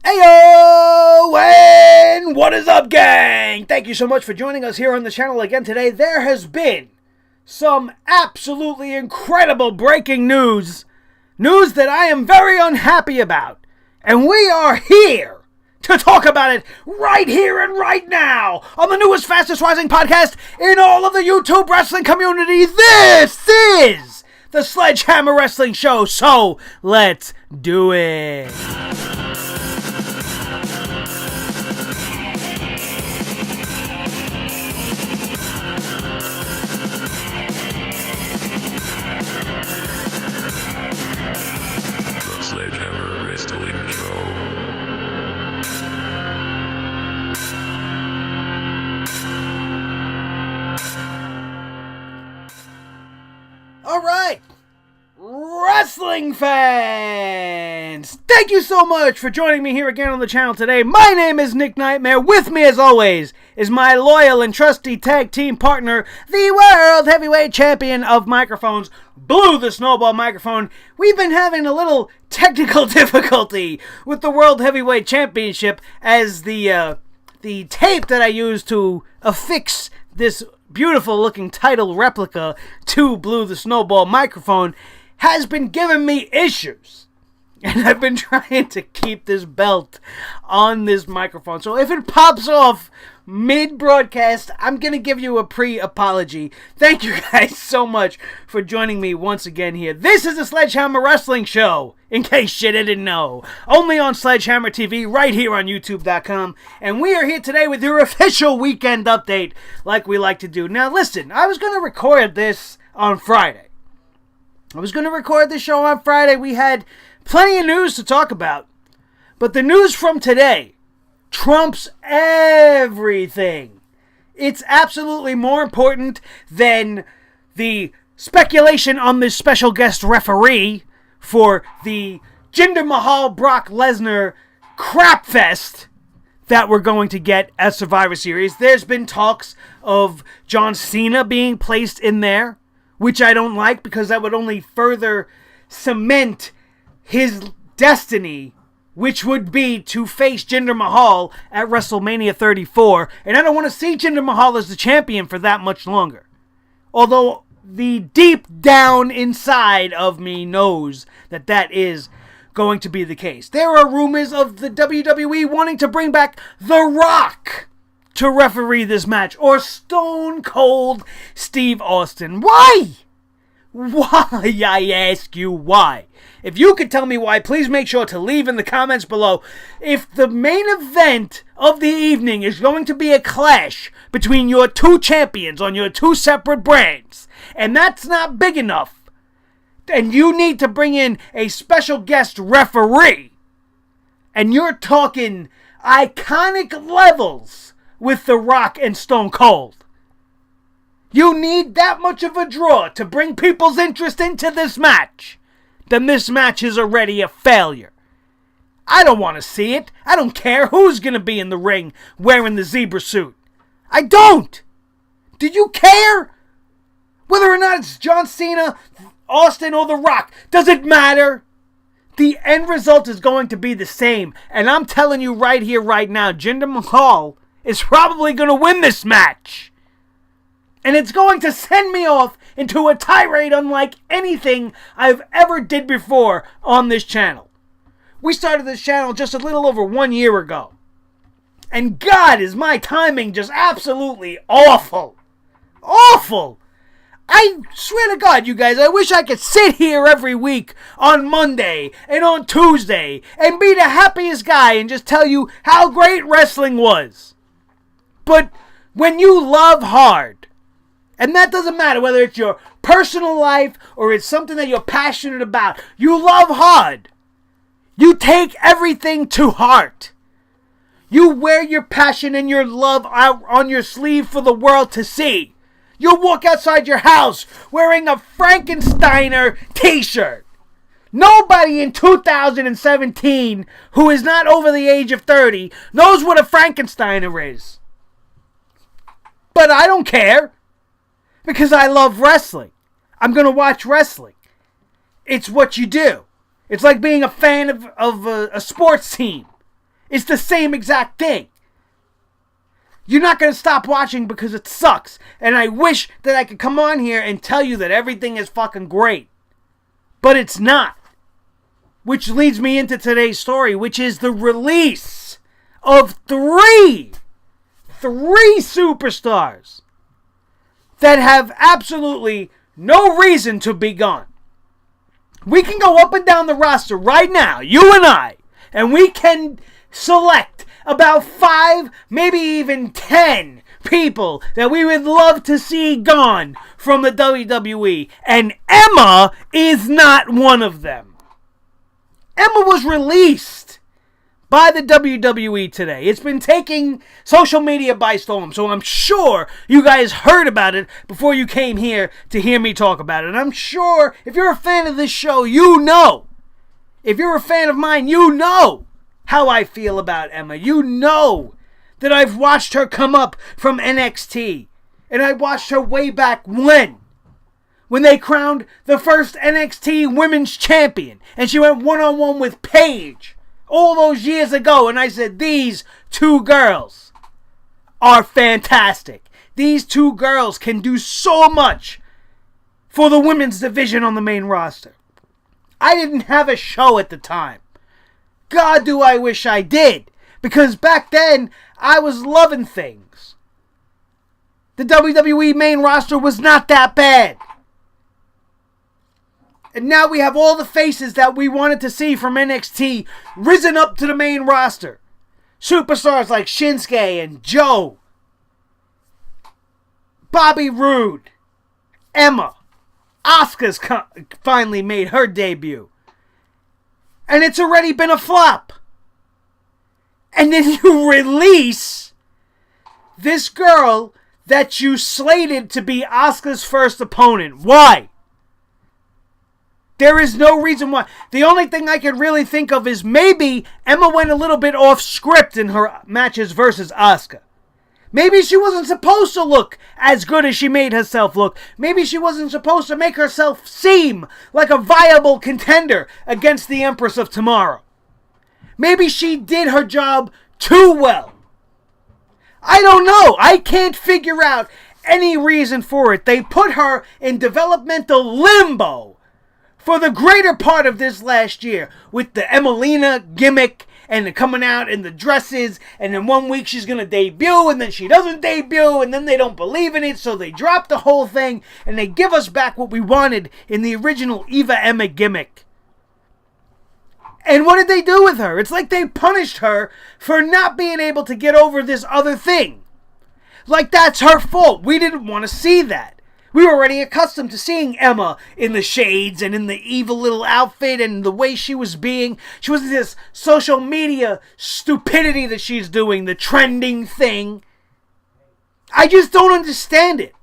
Ayo! And what is up, gang? Thank you so much for joining us here on the channel again today. There has been some absolutely incredible breaking news. News that I am very unhappy about. And we are here to talk about it right here and right now on the newest, fastest rising podcast in all of the YouTube wrestling community. This is the Sledgehammer Wrestling Show. So let's do it. Sledgehammer Wrestling Show. All right, wrestling fans, thank you so much for joining me here again on the channel today. My name is Nick Nightmare. With me, as always, is my loyal and trusty tag team partner, the World Heavyweight Champion of Microphones, Blue the Snowball Microphone. We've been having a little technical difficulty with the World Heavyweight Championship as the tape that I use to affix this beautiful looking title replica to Blue the Snowball Microphone has been giving me issues. And I've been trying to keep this belt on this microphone. So if it pops off mid-broadcast, I'm going to give you a pre-apology. Thank you guys so much for joining me once again here. This is the Sledgehammer Wrestling Show, in case you didn't know. Only on Sledgehammer TV, right here on YouTube.com. And we are here today with your official weekend update, like we like to do. Now listen, I was going to record this on Friday. I was going to record this show on Friday. We had plenty of news to talk about. But the news from today trumps everything. It's absolutely more important than the speculation on this special guest referee for the Jinder Mahal Brock Lesnar crap fest that we're going to get at Survivor Series. There's been talks of John Cena being placed in there, which I don't like because that would only further cement his destiny, which would be to face Jinder Mahal at WrestleMania 34. And I don't want to see Jinder Mahal as the champion for that much longer. Although the deep down inside of me knows that that is going to be the case. There are rumors of the WWE wanting to bring back The Rock to referee this match, or Stone Cold Steve Austin. Why? Why, I ask you, why? If you could tell me why, please make sure to leave in the comments below. If the main event of the evening is going to be a clash between your two champions on your two separate brands, and that's not big enough, and you need to bring in a special guest referee, and you're talking iconic levels with The Rock and Stone Cold, you need that much of a draw to bring people's interest into this match, then this match is already a failure. I don't want to see it. I don't care who's going to be in the ring wearing the zebra suit. I don't. Do you care? Whether or not it's John Cena, Austin, or The Rock, does it matter? The end result is going to be the same. And I'm telling you right here, right now, Jinder Mahal is probably going to win this match. And it's going to send me off into a tirade unlike anything I've ever did before on this channel. We started this channel just a little over 1 year ago. And God, is my timing just absolutely awful. Awful. I swear to God, you guys, I wish I could sit here every week on Monday and on Tuesday and be the happiest guy and just tell you how great wrestling was. But when you love hard, and that doesn't matter whether it's your personal life or it's something that you're passionate about. You love hard. You take everything to heart. You wear your passion and your love out on your sleeve for the world to see. You walk outside your house wearing a Frankensteiner t-shirt. Nobody in 2017 who is not over the age of 30 knows what a Frankensteiner is. But I don't care. Because I love wrestling. I'm going to watch wrestling. It's what you do. It's like being a fan of a sports team. It's the same exact thing. You're not going to stop watching because it sucks. And I wish that I could come on here and tell you that everything is fucking great. But it's not. Which leads me into today's story, which is the release of three superstars that have absolutely no reason to be gone. We can go up and down the roster right now, you and I, and we can select about 5, maybe even 10 people that we would love to see gone from the WWE, and Emma is not one of them. Emma was released by the WWE today. It's been taking social media by storm, so I'm sure you guys heard about it before you came here to hear me talk about it. And I'm sure if you're a fan of this show, you know. If you're a fan of mine, you know how I feel about Emma. You know that I've watched her come up from NXT. And I watched her way back when they crowned the first NXT Women's Champion. And she went one-on-one with Paige all those years ago. And I said, these two girls are fantastic. These two girls can do so much for the women's division on the main roster. I didn't have a show at the time. God, do I wish I did. Because back then, I was loving things. The WWE main roster was not that bad. And now we have all the faces that we wanted to see from NXT risen up to the main roster. Superstars like Shinsuke and Joe. Bobby Roode. Emma. Asuka's finally made her debut. And it's already been a flop. And then you release this girl that you slated to be Asuka's first opponent. Why? There is no reason why. The only thing I can really think of is maybe Emma went a little bit off script in her matches versus Asuka. Maybe she wasn't supposed to look as good as she made herself look. Maybe she wasn't supposed to make herself seem like a viable contender against the Empress of Tomorrow. Maybe she did her job too well. I don't know. I can't figure out any reason for it. They put her in developmental limbo for the greater part of this last year with the Emelina gimmick and the coming out in the dresses, and then 1 week she's going to debut, and then she doesn't debut, and then they don't believe in it, so they drop the whole thing, and they give us back what we wanted in the original Eva Emma gimmick. And what did they do with her? It's like they punished her for not being able to get over this other thing. Like that's her fault. We didn't want to see that. We were already accustomed to seeing Emma in the shades and in the evil little outfit and the way she was being. She was this social media stupidity that she's doing, the trending thing. I just don't understand it.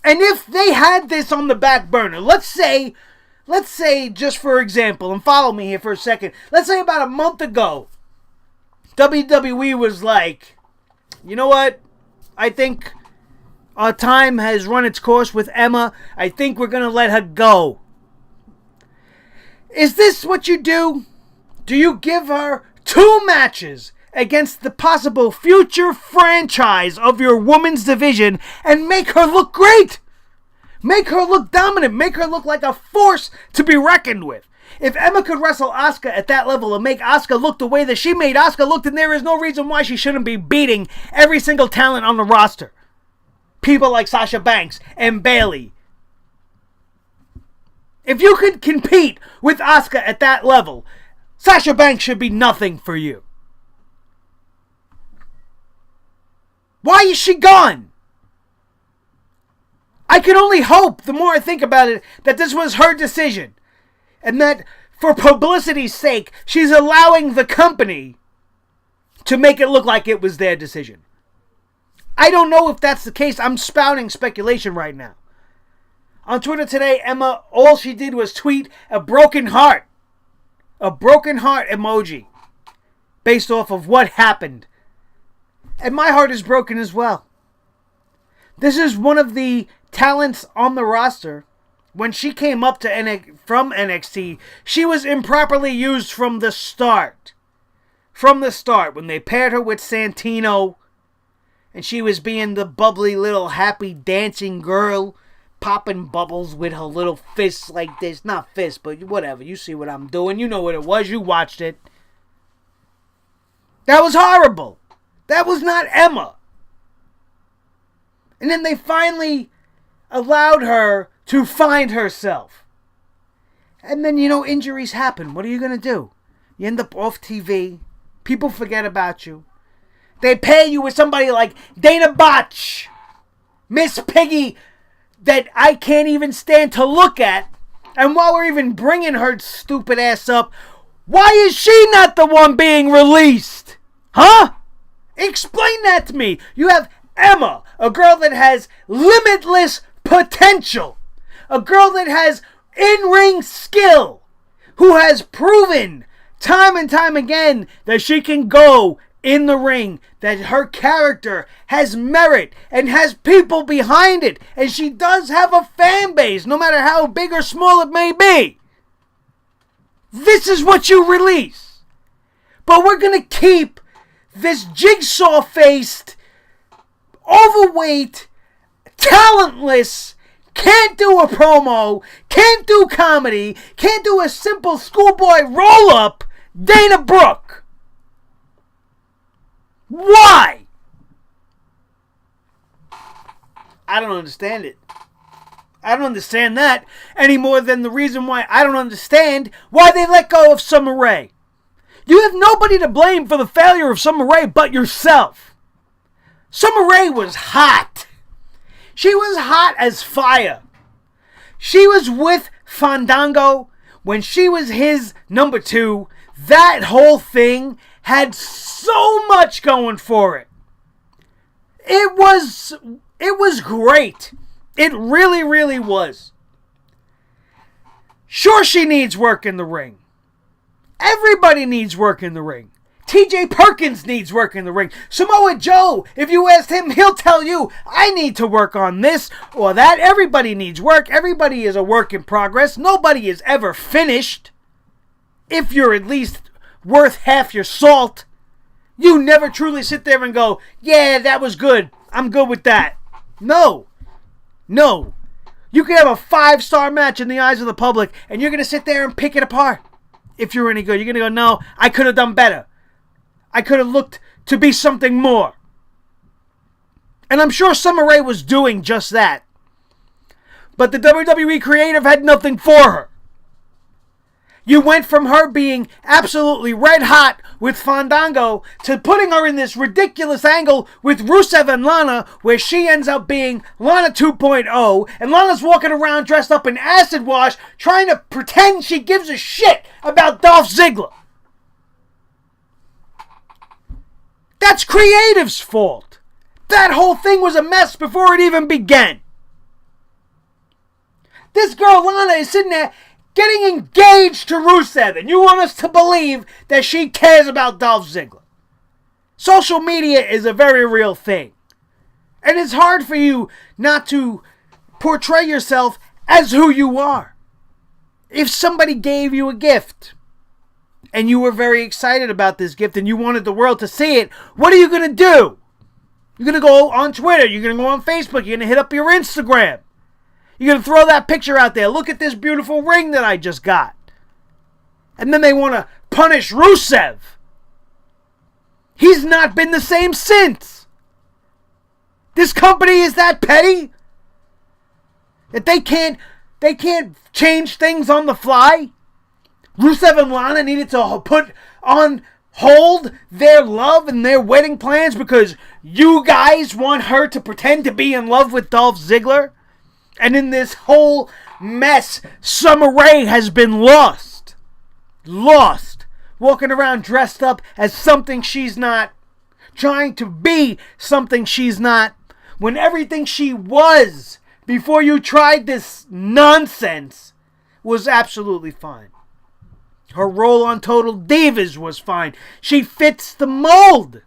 And if they had this on the back burner, let's say just for example, and follow me here for a second, let's say about a month ago, WWE was like, you know what, I think our time has run its course with Emma. I think we're going to let her go. Is this what you do? Do you give her 2 matches against the possible future franchise of your women's division and make her look great? Make her look dominant. Make her look like a force to be reckoned with. If Emma could wrestle Asuka at that level and make Asuka look the way that she made Asuka look, then there is no reason why she shouldn't be beating every single talent on the roster. People like Sasha Banks and Bayley. If you could compete with Asuka at that level, Sasha Banks should be nothing for you. Why is she gone? I can only hope, the more I think about it, that this was her decision. And that, for publicity's sake, she's allowing the company to make it look like it was their decision. I don't know if that's the case. I'm spouting speculation right now. On Twitter today, Emma, all she did was tweet a broken heart. A broken heart emoji. Based off of what happened. And my heart is broken as well. This is one of the talents on the roster. When she came up to from NXT, she was improperly used from the start. from the start, when they paired her with Santino, and she was being the bubbly little happy dancing girl, popping bubbles with her little fists like this. Not fists, but whatever. You see what I'm doing. You know what it was. You watched it. That was horrible. That was not Emma. And then they finally allowed her to find herself. And then, injuries happen. What are you going to do? You end up off TV. People forget about you. They pair you with somebody like Dana Botch, Miss Piggy, that I can't even stand to look at. And while we're even bringing her stupid ass up, why is she not the one being released? Huh? Explain that to me. You have Emma, a girl that has limitless potential. A girl that has in-ring skill. Who has proven time and time again that she can go in the ring, that her character has merit and has people behind it, and she does have a fan base, no matter how big or small it may be. This is what you release. But we're going to keep this jigsaw-faced, overweight, talentless, can't do a promo, can't do comedy, can't do a simple schoolboy roll-up, Dana Brooke. Why? I don't understand it. I don't understand that any more than the reason why I don't understand why they let go of Summer Rae. You have nobody to blame for the failure of Summer Rae but yourself. Summer Rae was hot. She was hot as fire. She was with Fandango when she was his number 2. That whole thing had so much going for it. It was great. It really, really was. Sure, she needs work in the ring. Everybody needs work in the ring. TJ Perkins needs work in the ring. Samoa Joe, if you asked him, he'll tell you, I need to work on this or that. Everybody needs work. Everybody is a work in progress. Nobody is ever finished. If you're at least worth half your salt, you never truly sit there and go, yeah, that was good. I'm good with that. No. You can have a 5-star match in the eyes of the public, and you're going to sit there and pick it apart. If you're any good, you're going to go, no, I could have done better. I could have looked to be something more. And I'm sure Summer Rae was doing just that. But the WWE creative had nothing for her. You went from her being absolutely red hot with Fandango to putting her in this ridiculous angle with Rusev and Lana, where she ends up being Lana 2.0, and Lana's walking around dressed up in acid wash trying to pretend she gives a shit about Dolph Ziggler. That's creative's fault. That whole thing was a mess before it even began. This girl Lana is sitting there getting engaged to Rusev, and you want us to believe that she cares about Dolph Ziggler. Social media is a very real thing. And it's hard for you not to portray yourself as who you are. If somebody gave you a gift, and you were very excited about this gift, and you wanted the world to see it, what are you going to do? You're going to go on Twitter, you're going to go on Facebook, you're going to hit up your Instagram. You're going to throw that picture out there. Look at this beautiful ring that I just got. And then they want to punish Rusev. He's not been the same since. This company is that petty that they can't change things on the fly. Rusev and Lana needed to put on hold their love and their wedding plans because you guys want her to pretend to be in love with Dolph Ziggler. And in this whole mess, Summer Rae has been lost. Walking around dressed up as something she's not. Trying to be something she's not. When everything she was before you tried this nonsense was absolutely fine. Her role on Total Divas was fine. She fits the mold.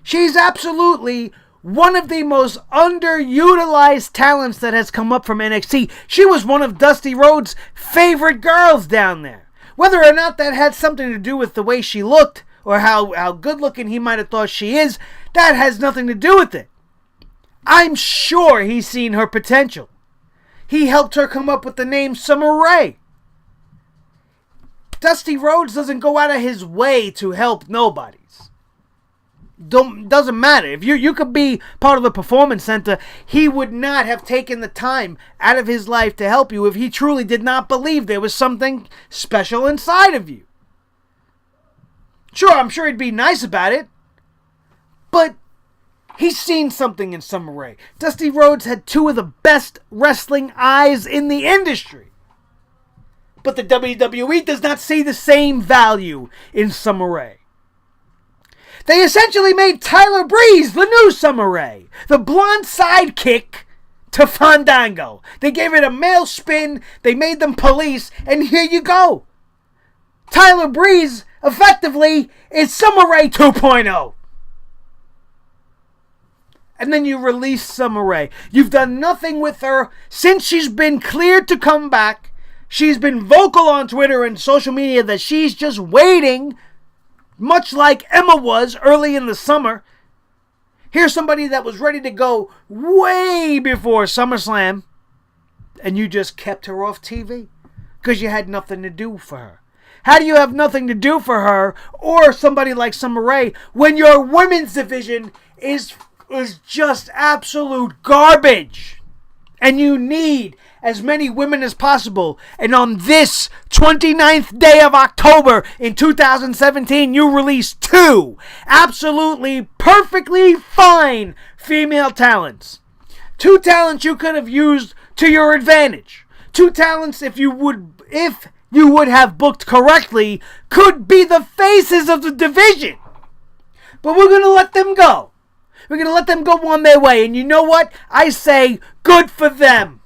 She's absolutely one of the most underutilized talents that has come up from NXT. She was one of Dusty Rhodes' favorite girls down there. Whether or not that had something to do with the way she looked or how good looking he might have thought she is. That has nothing to do with it. I'm sure he's seen her potential. He helped her come up with the name Summer Rae. Dusty Rhodes doesn't go out of his way to help nobodies. Doesn't matter. If you could be part of the Performance Center, he would not have taken the time out of his life to help you if he truly did not believe there was something special inside of you. Sure, I'm sure he'd be nice about it, but he's seen something in Summer Rae. Dusty Rhodes had two of the best wrestling eyes in the industry. But the WWE does not see the same value in Summer Rae. They essentially made Tyler Breeze the new Summer Rae, the blonde sidekick to Fandango. They gave it a male spin, they made them police, and here you go. Tyler Breeze, effectively, is Summer Rae 2.0. And then you release Summer Rae. You've done nothing with her since she's been cleared to come back. She's been vocal on Twitter and social media that she's just waiting, much like Emma was early in the summer. Here's somebody that was ready to go way before SummerSlam, and you just kept her off TV because you had nothing to do for her. How do you have nothing to do for her or somebody like Summer Rae when your women's division is just absolute garbage? And you need as many women as possible. And on this 29th day of October in 2017, you release two absolutely perfectly fine female talents. Two talents you could have used to your advantage. Two talents, if you would have booked correctly, could be the faces of the division. But we're going to let them go. We're going to let them go on their way. And you know what? I say good for them.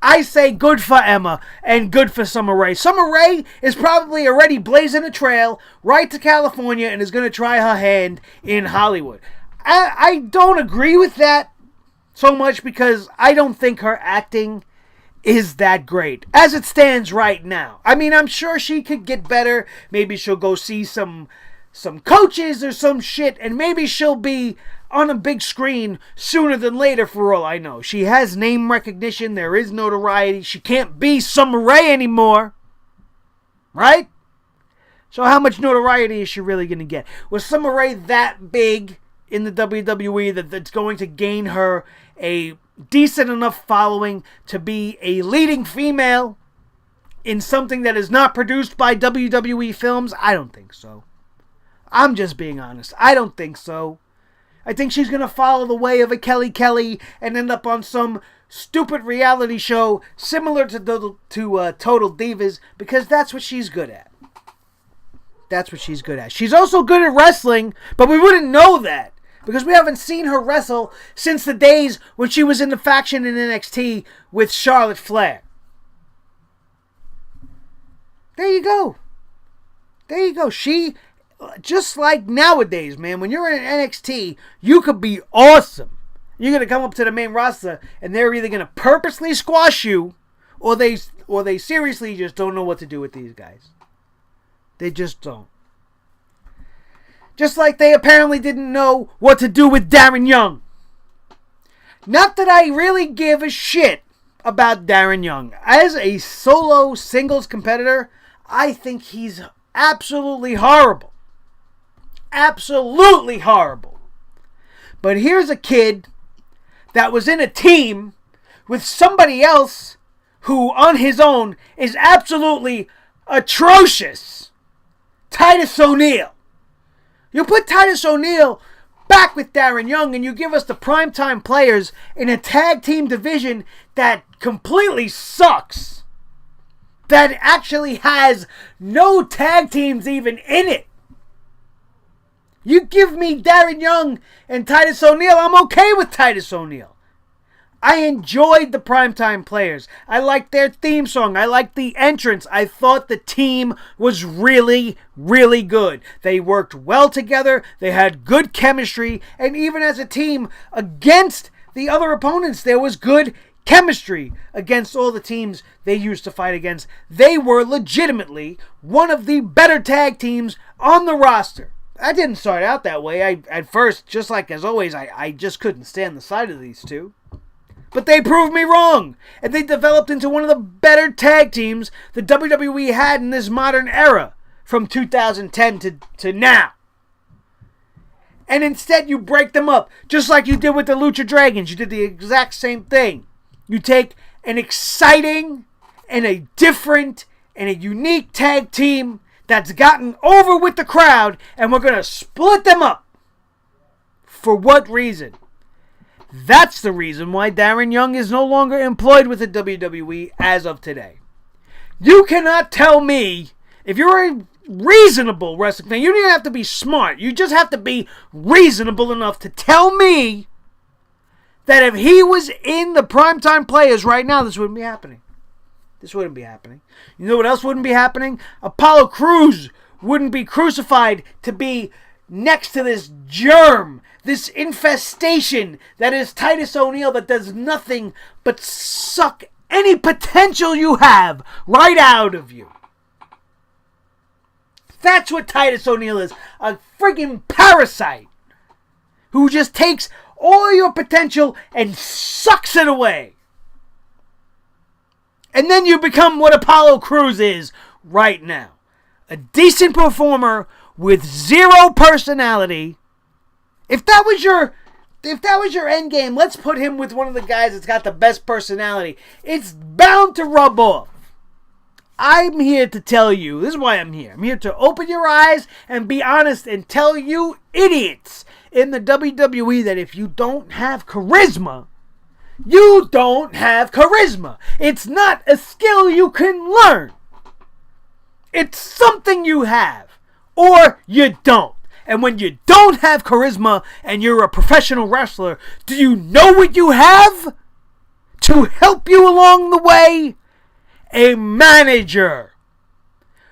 I say good for Emma and good for Summer Rae. Summer Rae is probably already blazing a trail right to California and is going to try her hand in Hollywood. I don't agree with that so much because I don't think her acting is that great as it stands right now. I mean, I'm sure she could get better. Maybe she'll go see some coaches or some shit, and maybe she'll be on a big screen sooner than later for all I know. She has name recognition. There is notoriety. She can't be Summer Rae anymore. Right? So how much notoriety is she really going to get? Was Summer Rae that big in the WWE that's going to gain her a decent enough following to be a leading female in something that is not produced by WWE films? I don't think so. I'm just being honest. I don't think so. I think she's going to follow the way of a Kelly Kelly and end up on some stupid reality show similar to Total Divas because that's what she's good at. That's what she's good at. She's also good at wrestling, but we wouldn't know that because we haven't seen her wrestle since the days when she was in the faction in NXT with Charlotte Flair. There you go. There you go. She... Just like nowadays, man, when you're in NXT, you could be awesome. You're going to come up to the main roster, and they're either going to purposely squash you, or they seriously just don't know what to do with these guys. They just don't. Just like they apparently didn't know what to do with Darren Young. Not that I really give a shit about Darren Young. As a solo singles competitor, I think he's absolutely horrible. Absolutely horrible. But here's a kid that was in a team with somebody else who on his own is absolutely atrocious. Titus O'Neil. You put Titus O'Neil back with Darren Young and you give us the primetime players in a tag team division that completely sucks. That actually has no tag teams even in it. You give me Darren Young and Titus O'Neil, I'm okay with Titus O'Neil. I enjoyed the primetime players. I liked their theme song. I liked the entrance. I thought the team was really, really good. They worked well together. They had good chemistry. And even as a team against the other opponents, there was good chemistry against all the teams they used to fight against. They were legitimately one of the better tag teams on the roster. I didn't start out that way. At first, just like as always, I just couldn't stand the sight of these two. But they proved me wrong, and they developed into one of the better tag teams the WWE had in this modern era from 2010 to now. And instead, you break them up, just like you did with the Lucha Dragons. You did the exact same thing. You take an exciting and a different and a unique tag team that's gotten over with the crowd, and we're going to split them up. For what reason? That's the reason why Darren Young is no longer employed with the WWE as of today. You cannot tell me, if you're a reasonable wrestling fan, you don't even have to be smart. You just have to be reasonable enough to tell me that if he was in the Primetime Players right now, this wouldn't be happening. This wouldn't be happening. You know what else wouldn't be happening? Apollo Crews wouldn't be crucified to be next to this germ, this infestation that is Titus O'Neil that does nothing but suck any potential you have right out of you. That's what Titus O'Neil is. A friggin' parasite who just takes all your potential and sucks it away. And then you become what Apollo Crews is right now. A decent performer with zero personality. If that was your end game, let's put him with one of the guys that's got the best personality. It's bound to rub off. I'm here to tell you, this is why I'm here. I'm here to open your eyes and be honest and tell you idiots in the WWE that if you don't have charisma, you don't have charisma. It's not a skill you can learn. It's something you have, or you don't. And when you don't have charisma and you're a professional wrestler, do you know what you have to help you along the way? A manager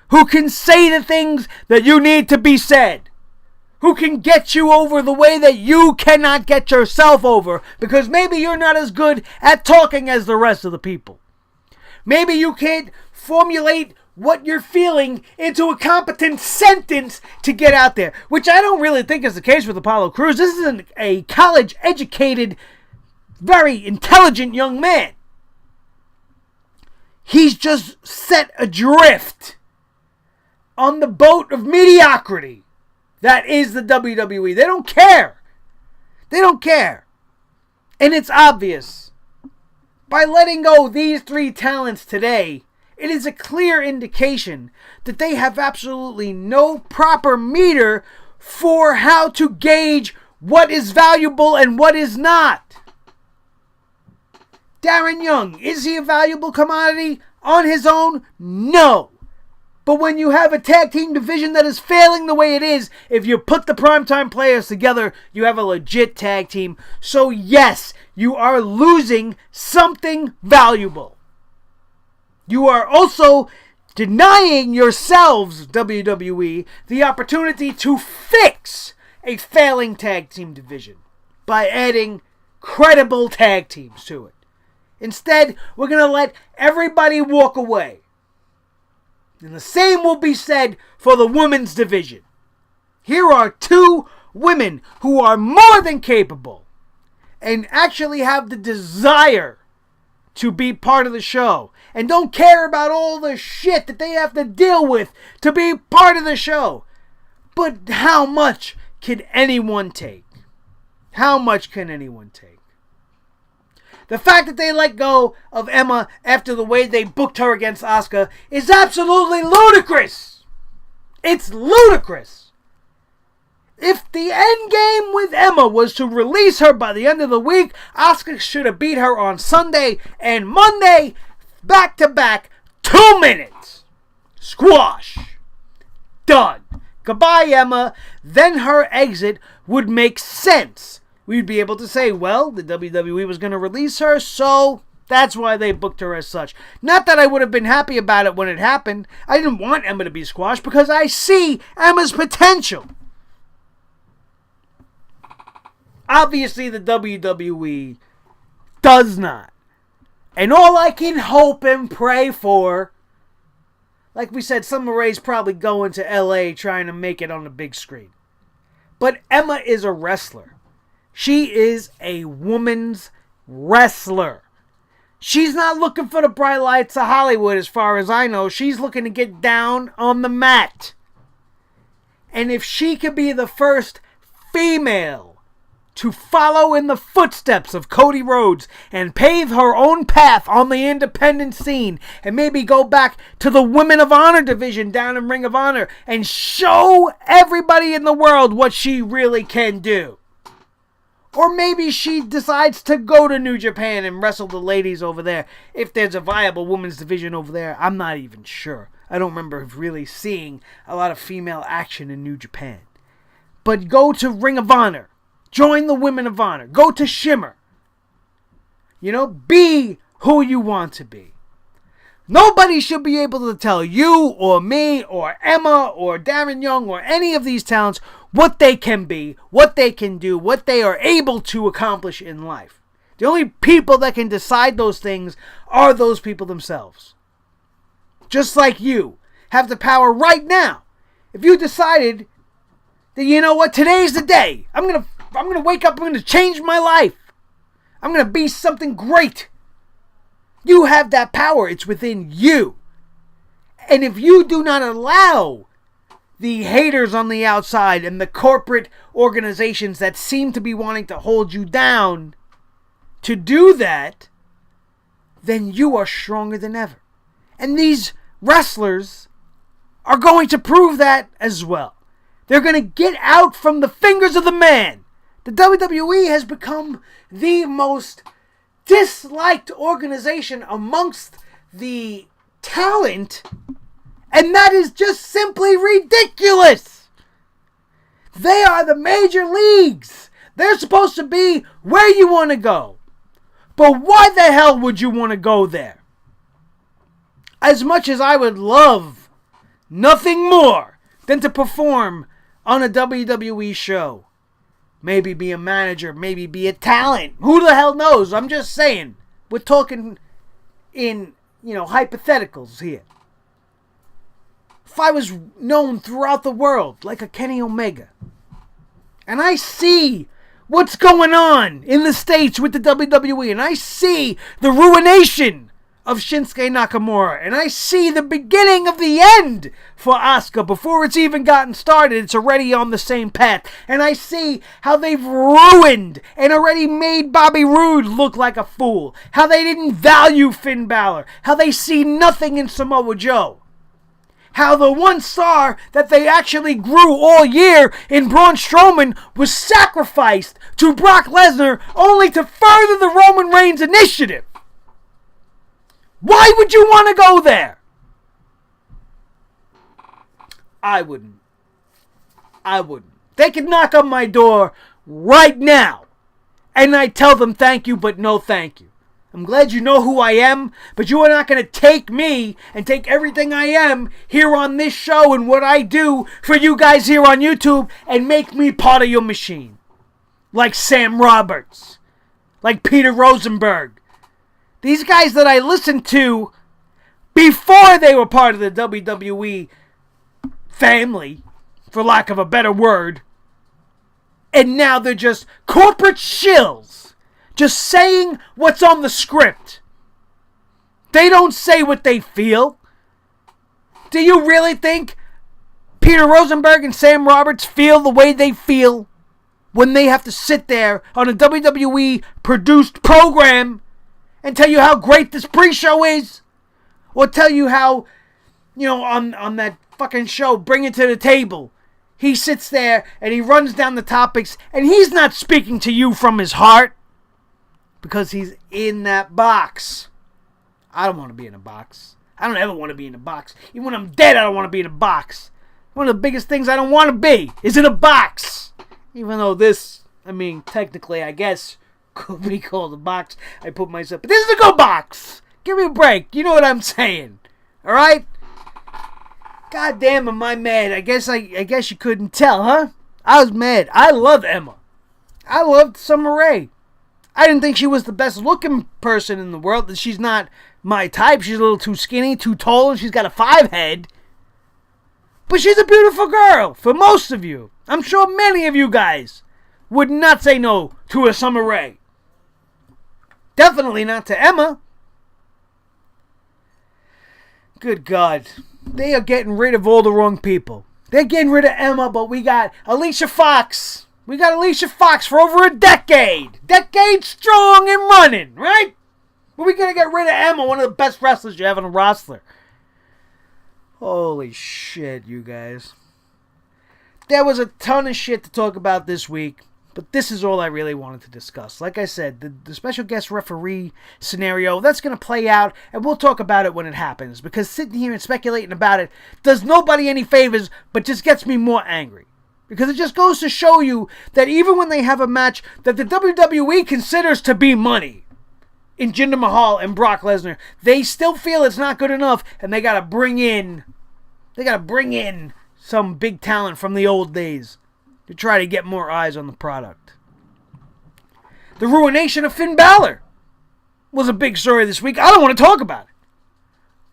who can say the things that you need to be said, who can get you over the way that you cannot get yourself over because maybe you're not as good at talking as the rest of the people. Maybe you can't formulate what you're feeling into a competent sentence to get out there, which I don't really think is the case with Apollo Crews. This is a college-educated, very intelligent young man. He's just set adrift on the boat of mediocrity that is the WWE. They don't care. They don't care. And it's obvious. By letting go these three talents today, it is a clear indication that they have absolutely no proper meter for how to gauge what is valuable and what is not. Darren Young, is he a valuable commodity on his own? No. But when you have a tag team division that is failing the way it is, if you put the Primetime Players together, you have a legit tag team. So yes, you are losing something valuable. You are also denying yourselves, WWE, the opportunity to fix a failing tag team division by adding credible tag teams to it. Instead, we're going to let everybody walk away. And the same will be said for the women's division. Here are two women who are more than capable and actually have the desire to be part of the show and don't care about all the shit that they have to deal with to be part of the show. But how much can anyone take? How much can anyone take? The fact that they let go of Emma after the way they booked her against Asuka is absolutely ludicrous. It's ludicrous. If the end game with Emma was to release her by the end of the week, Asuka should have beat her on Sunday and Monday, back to back, 2 minutes. Squash. Done. Goodbye, Emma. Then her exit would make sense. We'd be able to say, well, the WWE was going to release her, so that's why they booked her as such. Not that I would have been happy about it when it happened. I didn't want Emma to be squashed because I see Emma's potential. Obviously, the WWE does not. And all I can hope and pray for, like we said, Summer Rae's probably going to LA trying to make it on the big screen. But Emma is a wrestler. She is a woman's wrestler. She's not looking for the bright lights of Hollywood as far as I know. She's looking to get down on the mat. And if she could be the first female to follow in the footsteps of Cody Rhodes and pave her own path on the independent scene and maybe go back to the Women of Honor division down in Ring of Honor and show everybody in the world what she really can do. Or maybe she decides to go to New Japan and wrestle the ladies over there. If there's a viable women's division over there, I'm not even sure. I don't remember really seeing a lot of female action in New Japan. But go to Ring of Honor. Join the Women of Honor. Go to Shimmer. Be who you want to be. Nobody should be able to tell you or me or Emma or Darren Young or any of these talents what they can be, what they can do, what they are able to accomplish in life. The only people that can decide those things are those people themselves. Just like you have the power right now. If you decided that, you know what, today's the day. I'm gonna wake up, I'm gonna change my life. I'm gonna be something great. You have that power. It's within you. And if you do not allow the haters on the outside and the corporate organizations that seem to be wanting to hold you down to do that, then you are stronger than ever. And these wrestlers are going to prove that as well. They're going to get out from the fingers of the man. The WWE has become the most disliked organization amongst the talent, and that is just simply ridiculous. They are the major leagues. They're supposed to be where you want to go. But why the hell would you want to go there? As much as I would love nothing more than to perform on a WWE show, maybe be a manager, maybe be a talent. Who the hell knows? I'm just saying. We're talking in, hypotheticals here. If I was known throughout the world like a Kenny Omega, and I see what's going on in the States with the WWE, and I see the ruination of Shinsuke Nakamura, and I see the beginning of the end for Asuka before it's even gotten started. It's already on the same path, and I see how they've ruined and already made Bobby Roode look like a fool, how they didn't value Finn Balor, how they see nothing in Samoa Joe, how the one star that they actually grew all year in Braun Strowman was sacrificed to Brock Lesnar only to further the Roman Reigns initiative. Why would you want to go there? I wouldn't. They could knock on my door right now, and I'd tell them thank you, but no thank you. I'm glad you know who I am, but you are not going to take me and take everything I am here on this show and what I do for you guys here on YouTube and make me part of your machine. Like Sam Roberts. Like Peter Rosenberg. These guys that I listened to before they were part of the WWE family, for lack of a better word, and now they're just corporate shills, just saying what's on the script. They don't say what they feel. Do you really think Peter Rosenberg and Sam Roberts feel the way they feel when they have to sit there on a WWE produced program and tell you how great this pre-show is? Or tell you how, on that fucking show, Bring It to the Table, he sits there and he runs down the topics and he's not speaking to you from his heart because he's in that box. I don't want to be in a box. I don't ever want to be in a box. Even when I'm dead, I don't want to be in a box. One of the biggest things I don't want to be is in a box. Even though this, technically, I guess, could be called a box. I put myself, but this is a good box. Give me a break. You know what I'm saying. Alright? God damn, am I mad. I guess you couldn't tell, huh? I was mad. I love Emma. I loved Summer Rae. I didn't think she was the best looking person in the world. She's not my type. She's a little too skinny, too tall, and she's got a 5 head. But she's a beautiful girl, for most of you. I'm sure many of you guys would not say no to a Summer Rae. Definitely not to Emma. Good God. They are getting rid of all the wrong people. They're getting rid of Emma, but we got Alicia Fox. We got Alicia Fox for over a decade. Decade strong and running, right? But we gotta get rid of Emma, one of the best wrestlers you have on a roster. Holy shit, you guys. There was a ton of shit to talk about this week, but this is all I really wanted to discuss. Like I said, the special guest referee scenario, that's going to play out, and we'll talk about it when it happens, because sitting here and speculating about it does nobody any favors, but just gets me more angry. Because it just goes to show you that even when they have a match that the WWE considers to be money, in Jinder Mahal and Brock Lesnar, they still feel it's not good enough, and they got to bring in some big talent from the old days to try to get more eyes on the product. The ruination of Finn Balor was a big story this week. I don't want to talk about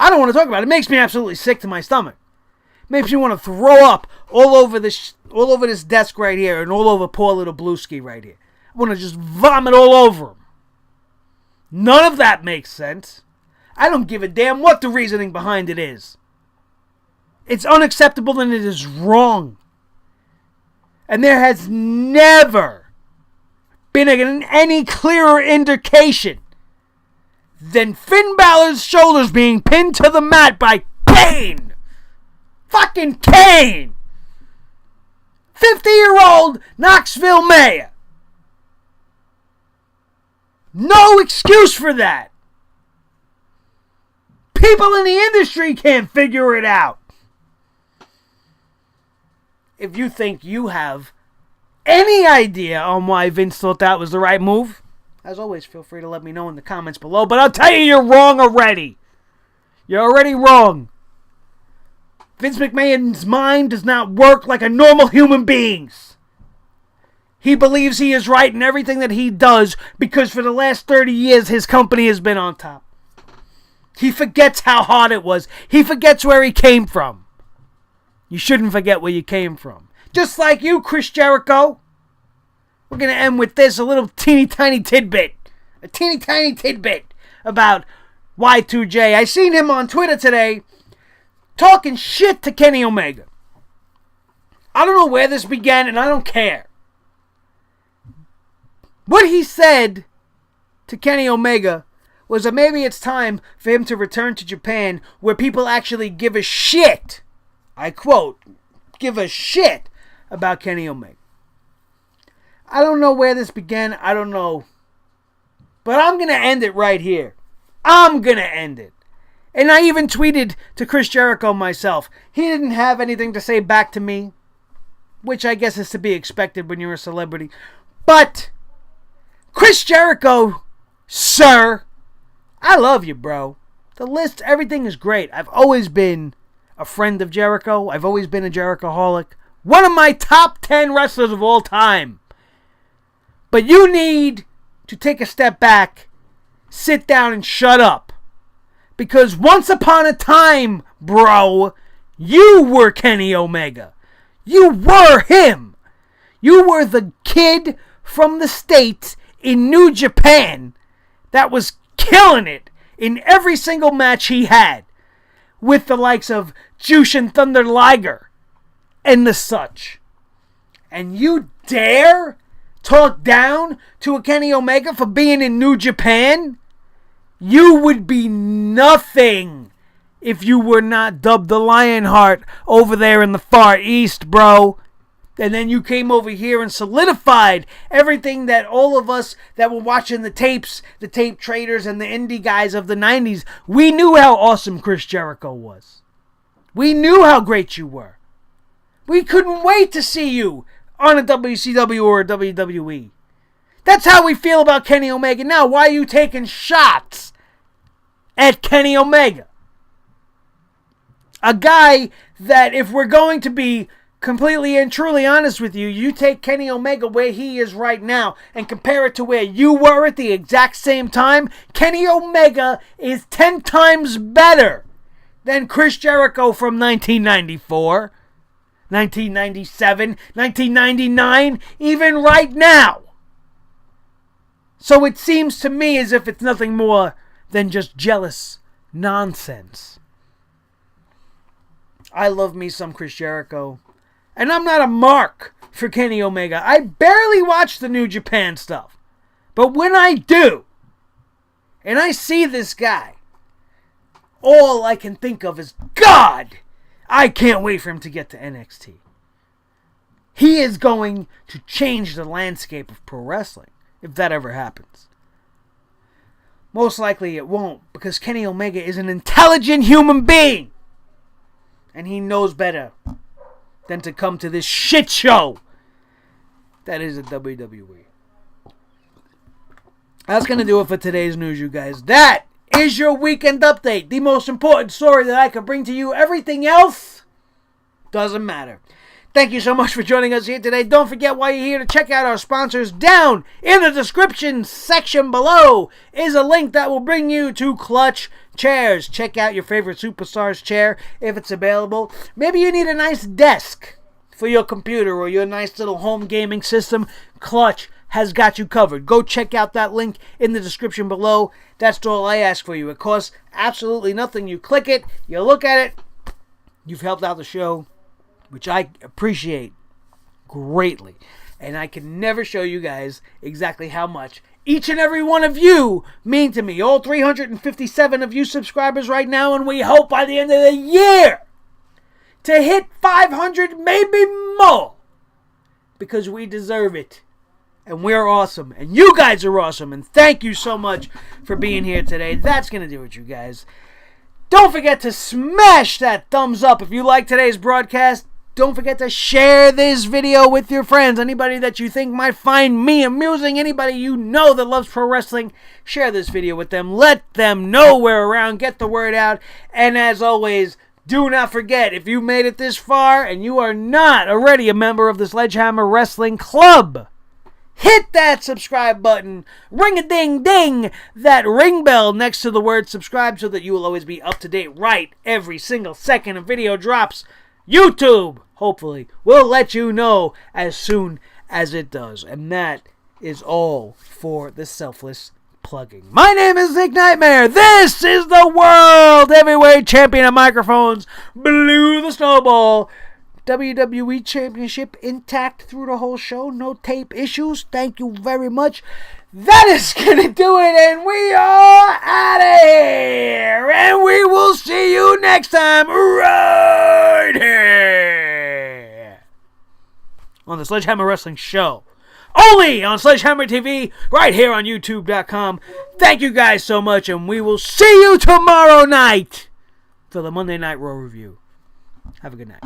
it. It makes me absolutely sick to my stomach. It makes me want to throw up all over this desk right here and all over poor little Blueski right here. I want to just vomit all over him. None of that makes sense. I don't give a damn what the reasoning behind it is. It's unacceptable and it is wrong. And there has never been any clearer indication than Finn Balor's shoulders being pinned to the mat by Kane. Fucking Kane. 50-year-old Knoxville mayor. No excuse for that. People in the industry can't figure it out. If you think you have any idea on why Vince thought that was the right move, as always, feel free to let me know in the comments below. But I'll tell you, you're wrong already. You're already wrong. Vince McMahon's mind does not work like a normal human being's. He believes he is right in everything that he does because for the last 30 years, his company has been on top. He forgets how hard it was. He forgets where he came from. You shouldn't forget where you came from. Just like you, Chris Jericho. We're going to end with this, a little teeny tiny tidbit. A teeny tiny tidbit about Y2J. I seen him on Twitter today talking shit to Kenny Omega. I don't know where this began and I don't care. What he said to Kenny Omega was that maybe it's time for him to return to Japan where people actually give a shit. I quote, give a shit about Kenny Omega. I don't know where this began. I don't know. But I'm going to end it right here. I'm going to end it. And I even tweeted to Chris Jericho myself. He didn't have anything to say back to me, which I guess is to be expected when you're a celebrity. But Chris Jericho, sir, I love you, bro. The list, everything is great. I've always been a friend of Jericho. I've always been a Jerichoholic. One of my top 10 wrestlers of all time. But you need to take a step back, sit down, and shut up. Because once upon a time, bro, you were Kenny Omega. You were him. You were the kid from the States in New Japan that was killing it in every single match he had. With the likes of Jushin Thunder Liger and the such. And you dare talk down to a Kenny Omega for being in New Japan? You would be nothing if you were not dubbed the Lionheart over there in the Far East, bro. And then you came over here and solidified everything that all of us that were watching the tapes, the tape traders and the indie guys of the 90s, we knew how awesome Chris Jericho was. We knew how great you were. We couldn't wait to see you on a WCW or a WWE. That's how we feel about Kenny Omega now. Why are you taking shots at Kenny Omega? A guy that, if we're going to be completely and truly honest with you, you take Kenny Omega where he is right now and compare it to where you were at the exact same time, Kenny Omega is 10 times better than Chris Jericho from 1994. 1997, 1999, even right now. So it seems to me as if it's nothing more than just jealous nonsense. I love me some Chris Jericho. And I'm not a mark for Kenny Omega. I barely watch the New Japan stuff. But when I do, and I see this guy, all I can think of is, God, I can't wait for him to get to NXT. He is going to change the landscape of pro wrestling, if that ever happens. Most likely it won't, because Kenny Omega is an intelligent human being. And he knows better than to come to this shit show that is the WWE. That's going to do it for today's news, you guys. That is your weekend update. The most important story that I can bring to you. Everything else doesn't matter. Thank you so much for joining us here today. Don't forget, while you're here, to check out our sponsors. Down in the description section below is a link that will bring you to Clutch Chairs. Check out your favorite superstar's chair if it's available. Maybe you need a nice desk for your computer or your nice little home gaming system. Clutch has got you covered. Go check out that link in the description below. That's all I ask for you. It costs absolutely nothing. You click it, you look at it, you've helped out the show, which I appreciate greatly. And I can never show you guys exactly how much each and every one of you mean to me. All 357 of you subscribers right now, and we hope by the end of the year to hit 500, maybe more, because we deserve it. And we're awesome. And you guys are awesome. And thank you so much for being here today. That's going to do it, you guys. Don't forget to smash that thumbs up if you like today's broadcast. Don't forget to share this video with your friends. Anybody that you think might find me amusing, anybody you know that loves pro wrestling, share this video with them. Let them know we're around. Get the word out. And as always, do not forget, if you made it this far and you are not already a member of the Sledgehammer Wrestling Club, hit that subscribe button. Ring-a-ding-ding. That ring bell next to the word subscribe so that you will always be up to date right every single second a video drops. YouTube, hopefully, will let you know as soon as it does. And that is all for the selfless plugging. My name is Nick Nightmare. This is the World Heavyweight Champion of Microphones, Blue the Snowball. WWE Championship intact through the whole show. No tape issues. Thank you very much. That is going to do it, and we are out of here. And we will see you next time right here on the Sledgehammer Wrestling Show. Only on Sledgehammer TV, right here on YouTube.com. Thank you guys so much, and we will see you tomorrow night for the Monday Night Raw review. Have a good night.